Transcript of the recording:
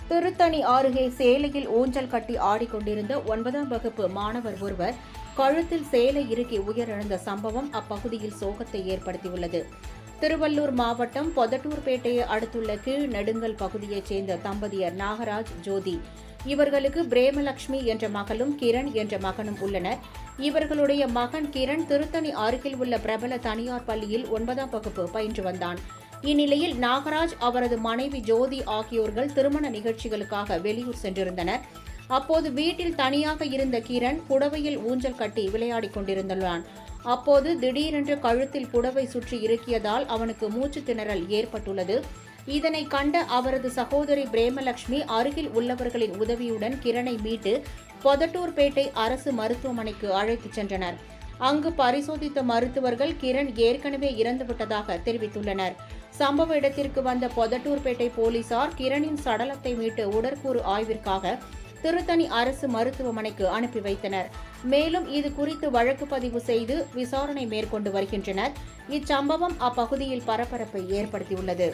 திருத்தணி அருகே சேலையில் ஊஞ்சல் கட்டி ஆடிக்கொண்டிருந்த 9ஆம் வகுப்பு மாணவர் ஒருவர் கழுத்தில் சேலை இறுக்கி உயிரிழந்த சம்பவம் அப்பகுதியில் சோகத்தை ஏற்படுத்தியுள்ளது. திருவள்ளூர் மாவட்டம் பொதட்டூர்பேட்டையை அடுத்துள்ள கீழ் நெடுங்கல் பகுதியைச் சேர்ந்த தம்பதியர் நாகராஜ், ஜோதி. இவர்களுக்கு பிரேமலட்சுமி என்ற மகளும் கிரண் என்ற மகனும் உள்ளனர். இவர்களுடைய மகன் கிரண் திருத்தணி அருகில் உள்ள பிரபல தனியார் பள்ளியில் 9ஆம் வகுப்பு பயின்று வந்தான். இந்நிலையில் நாகராஜ், அவரது மனைவி ஜோதி ஆகியோர்கள் திருமண நிகழ்ச்சிகளுக்காக வெளியூர் சென்றிருந்தனர். அப்போது வீட்டில் தனியாக இருந்த கிரண் புடவையில் ஊஞ்சல் கட்டி விளையாடிக் கொண்டிருந்தான். அப்போது திடீரென்று கழுத்தில் புடவை சுற்றி இறுக்கியதால் அவனுக்கு மூச்சு திணறல் ஏற்பட்டுள்ளது. இதனை கண்ட அவரது சகோதரி பிரேமலட்சுமி அருகில் உள்ளவர்களின் உதவியுடன் கிரணை மீட்டு பொதட்டூர்பேட்டை அரசு மருத்துவமனைக்கு அழைத்துச் சென்றனர். அங்கு பரிசோதித்த மருத்துவர்கள் கிரண் ஏற்கனவே இறந்துவிட்டதாக தெரிவித்துள்ளனர். சம்பவ இடத்திற்கு வந்த பொதட்டூர்பேட்டை போலீசார் கிரணின் சடலத்தை மீட்டு உடற்கூறு ஆய்விற்காக திருத்தணி அரசு மருத்துவமனைக்கு அனுப்பி வைத்தனர். மேலும் இது குறித்து வழக்கு பதிவு செய்து விசாரணை மேற்கொண்டு வருகின்றனர். இச்சம்பவம் அப்பகுதியில் பரபரப்பை ஏற்படுத்தியுள்ளது.